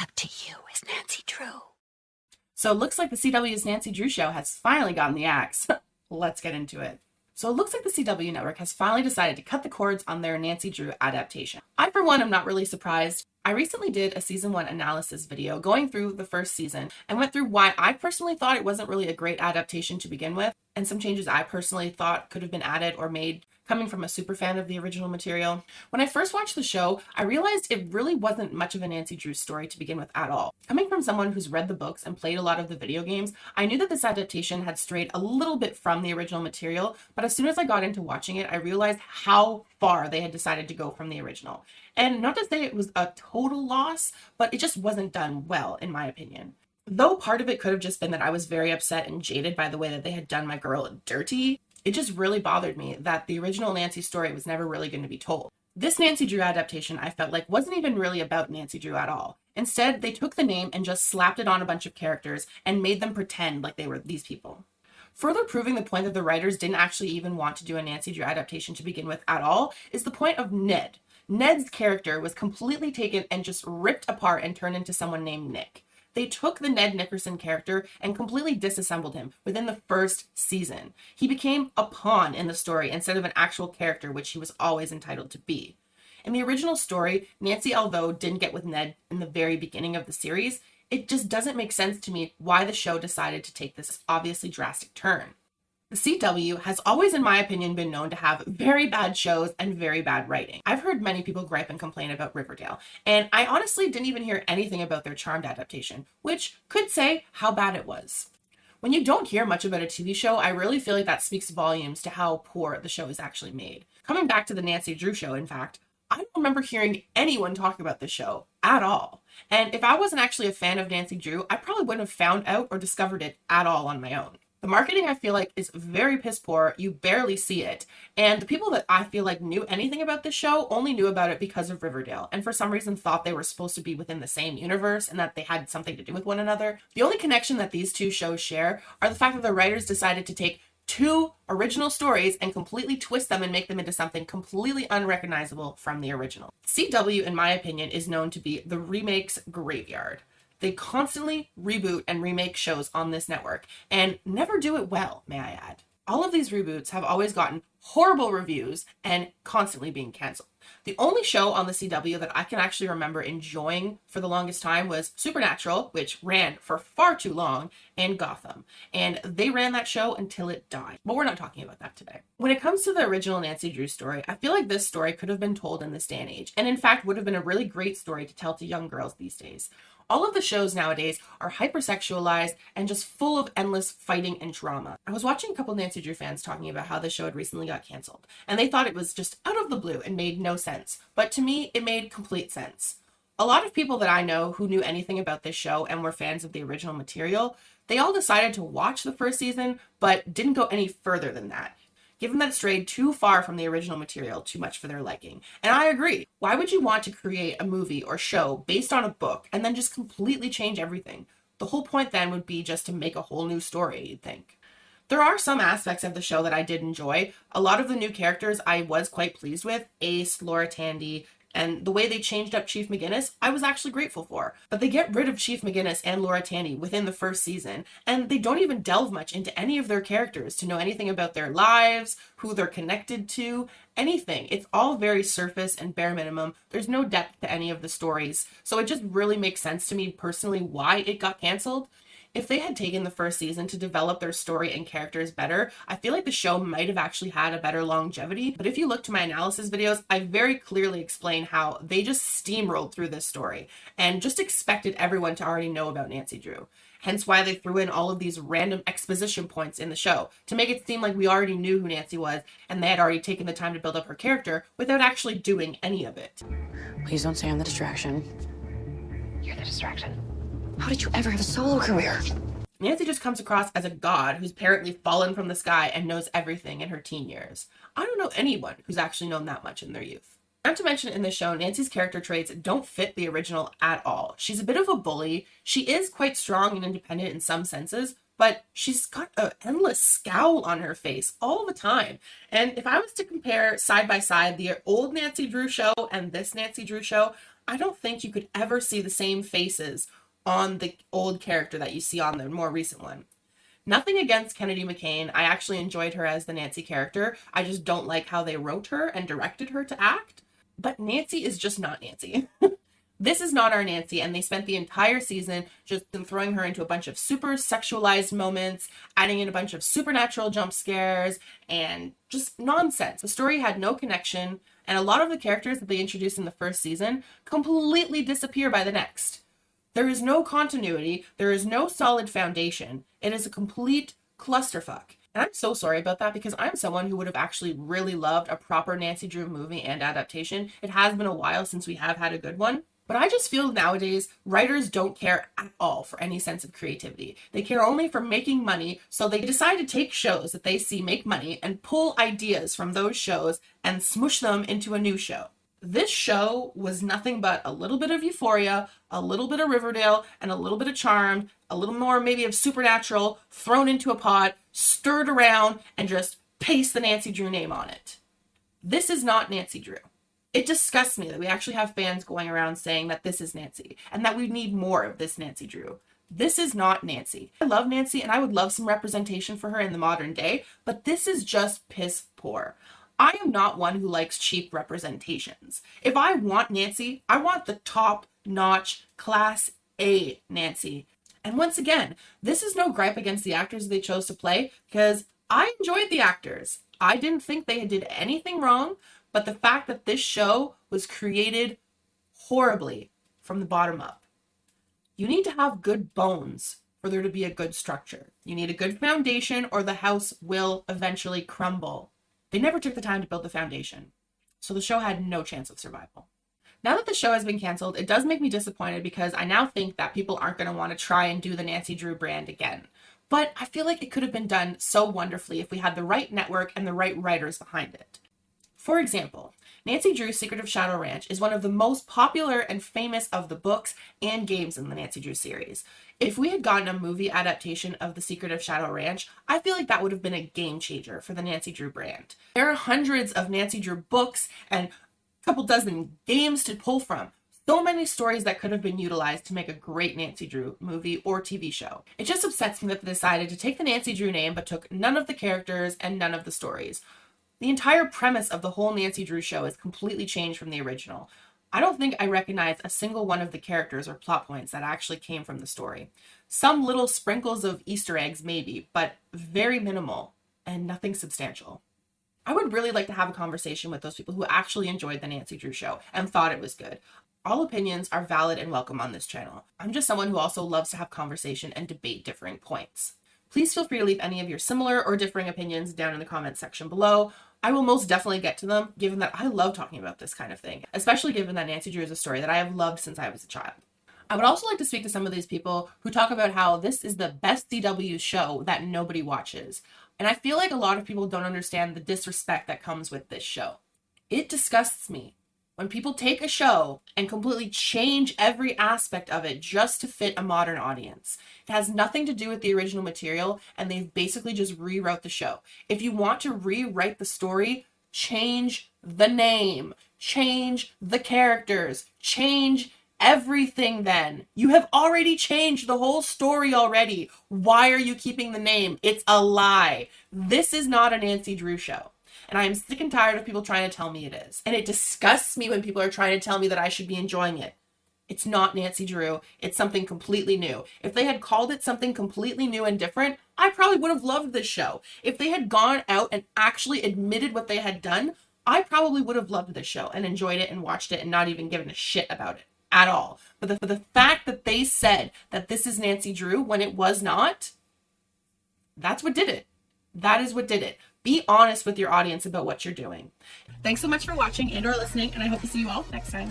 What's up to you is Nancy Drew. So it looks like the CWs Nancy Drew show has finally gotten the axe. Let's get into it. So it looks like the CW network has finally decided to cut the cords on their Nancy Drew adaptation. I, for one, am not really surprised. I recently did a season 1 analysis video going through the first season and went through why I personally thought it wasn't really a great adaptation to begin with, and some changes I personally thought could have been added or made coming from a super fan of the original material. When I first watched the show, I realized it really wasn't much of a Nancy Drew story to begin with at all. Coming from someone who's read the books and played a lot of the video games, I knew that this adaptation had strayed a little bit from the original material, but as soon as I got into watching it, I realized how far they had decided to go from the original. And not to say it was a total loss, but it just wasn't done well, in my opinion. Though part of it could have just been that I was very upset and jaded by the way that they had done my girl dirty, it just really bothered me that the original Nancy story was never really going to be told. This Nancy Drew adaptation, I felt like, wasn't even really about Nancy Drew at all. Instead, they took the name and just slapped it on a bunch of characters and made them pretend like they were these people. Further proving the point that the writers didn't actually even want to do a Nancy Drew adaptation to begin with at all is the point of Ned. Ned's character was completely taken and just ripped apart and turned into someone named Nick. They took the Ned Nickerson character and completely disassembled him within the first season. He became a pawn in the story instead of an actual character, which he was always entitled to be. In the original story, Nancy, although didn't get with Ned in the very beginning of the series, it just doesn't make sense to me why the show decided to take this obviously drastic turn. The CW has always, in my opinion, been known to have very bad shows and very bad writing. I've heard many people gripe and complain about Riverdale, and I honestly didn't even hear anything about their Charmed adaptation, which could say how bad it was. When you don't hear much about a TV show, I really feel like that speaks volumes to how poor the show is actually made. Coming back to the Nancy Drew show, in fact, I don't remember hearing anyone talk about this show at all. And if I wasn't actually a fan of Nancy Drew, I probably wouldn't have found out or discovered it at all on my own. The marketing, I feel like, is very piss poor. You barely see it. And the people that I feel like knew anything about this show only knew about it because of Riverdale, and for some reason thought they were supposed to be within the same universe and that they had something to do with one another. The only connection that these two shows share are the fact that the writers decided to take two original stories and completely twist them and make them into something completely unrecognizable from the original. CW, in my opinion, is known to be the remakes graveyard. They constantly reboot and remake shows on this network and never do it well, may I add. All of these reboots have always gotten horrible reviews and constantly being canceled. The only show on the CW that I can actually remember enjoying for the longest time was Supernatural, which ran for far too long, and Gotham. And they ran that show until it died. But we're not talking about that today. When it comes to the original Nancy Drew story, I feel like this story could have been told in this day and age, and in fact would have been a really great story to tell to young girls these days. All of the shows nowadays are hypersexualized and just full of endless fighting and drama. I was watching a couple Nancy Drew fans talking about how the show had recently got canceled, and they thought it was just out of the blue and made no sense. But to me, it made complete sense. A lot of people that I know who knew anything about this show and were fans of the original material, they all decided to watch the first season, but didn't go any further than that. Given that it strayed too far from the original material, too much for their liking. And I agree. Why would you want to create a movie or show based on a book and then just completely change everything? The whole point then would be just to make a whole new story, you'd think. There are some aspects of the show that I did enjoy. A lot of the new characters I was quite pleased with. Ace, Laura Tandy, and the way they changed up Chief McGinnis, I was actually grateful for. But they get rid of Chief McGinnis and Laura Tandy within the first season, and they don't even delve much into any of their characters to know anything about their lives, who they're connected to, anything. It's all very surface and bare minimum. There's no depth to any of the stories. So it just really makes sense to me personally why it got canceled. If they had taken the first season to develop their story and characters better, I feel like the show might have actually had a better longevity. But if you look to my analysis videos, I very clearly explain how they just steamrolled through this story and just expected everyone to already know about Nancy Drew. Hence why they threw in all of these random exposition points in the show to make it seem like we already knew who Nancy was and they had already taken the time to build up her character without actually doing any of it. Please don't say I'm the distraction. You're the distraction. How did you ever have a solo career? Nancy just comes across as a god who's apparently fallen from the sky and knows everything in her teen years. I don't know anyone who's actually known that much in their youth. Not to mention in the show, Nancy's character traits don't fit the original at all. She's a bit of a bully. She is quite strong and independent in some senses, but she's got an endless scowl on her face all the time. And if I was to compare side by side the old Nancy Drew show and this Nancy Drew show, I don't think you could ever see the same faces on the old character that you see on the more recent one. Nothing against Kennedy McCain. I actually enjoyed her as the Nancy character. I just don't like how they wrote her and directed her to act. But Nancy is just not Nancy. This is not our Nancy, and they spent the entire season just throwing her into a bunch of super sexualized moments, adding in a bunch of supernatural jump scares, and just nonsense. The story had no connection, and a lot of the characters that they introduced in the first season completely disappear by the next. There is no continuity. There is no solid foundation. It is a complete clusterfuck. And I'm so sorry about that because I'm someone who would have actually really loved a proper Nancy Drew movie and adaptation. It has been a while since we have had a good one. But I just feel nowadays writers don't care at all for any sense of creativity. They care only for making money, so they decide to take shows that they see make money and pull ideas from those shows and smush them into a new show. This show was nothing but a little bit of Euphoria, a little bit of Riverdale, and a little bit of Charmed, a little more maybe of Supernatural, thrown into a pot, stirred around, and just paste the Nancy Drew name on it. This is not Nancy Drew. It disgusts me that we actually have fans going around saying that this is Nancy and that we need more of this Nancy Drew. This is not Nancy. I love Nancy and I would love some representation for her in the modern day, but this is just piss poor. I am not one who likes cheap representations. If I want Nancy, I want the top-notch, class A Nancy. And once again, this is no gripe against the actors they chose to play because I enjoyed the actors. I didn't think they did anything wrong. But the fact that this show was created horribly from the bottom up. You need to have good bones for there to be a good structure. You need a good foundation or the house will eventually crumble. They never took the time to build the foundation, so the show had no chance of survival. Now that the show has been canceled, it does make me disappointed because I now think that people aren't going to want to try and do the Nancy Drew brand again. But I feel like it could have been done so wonderfully if we had the right network and the right writers behind it. For example, Nancy Drew's Secret of Shadow Ranch is one of the most popular and famous of the books and games in the Nancy Drew series. If we had gotten a movie adaptation of The Secret of Shadow Ranch, I feel like that would have been a game changer for the Nancy Drew brand. There are hundreds of Nancy Drew books and a couple dozen games to pull from. So many stories that could have been utilized to make a great Nancy Drew movie or TV show. It just upsets me that they decided to take the Nancy Drew name but took none of the characters and none of the stories. The entire premise of the whole Nancy Drew show is completely changed from the original. I don't think I recognize a single one of the characters or plot points that actually came from the story. Some little sprinkles of Easter eggs maybe, but very minimal and nothing substantial. I would really like to have a conversation with those people who actually enjoyed the Nancy Drew show and thought it was good. All opinions are valid and welcome on this channel. I'm just someone who also loves to have conversation and debate differing points. Please feel free to leave any of your similar or differing opinions down in the comments section below. I will most definitely get to them, given that I love talking about this kind of thing, especially given that Nancy Drew is a story that I have loved since I was a child. I would also like to speak to some of these people who talk about how this is the best CW show that nobody watches. And I feel like a lot of people don't understand the disrespect that comes with this show. It disgusts me when people take a show and completely change every aspect of it just to fit a modern audience. It has nothing to do with the original material, and they've basically just rewrote the show. If you want to rewrite the story, change the name, change the characters, change everything then. You have already changed the whole story already. Why are you keeping the name? It's a lie. This is not a Nancy Drew show. And I am sick and tired of people trying to tell me it is. And it disgusts me when people are trying to tell me that I should be enjoying it. It's not Nancy Drew. It's something completely new. If they had called it something completely new and different, I probably would have loved this show. If they had gone out and actually admitted what they had done, I probably would have loved this show and enjoyed it and watched it and not even given a shit about it at all. But the fact that they said that this is Nancy Drew when it was not, that's what did it. That is what did it. Be honest with your audience about what you're doing. Thanks so much for watching and or listening, and I hope to see you all next time.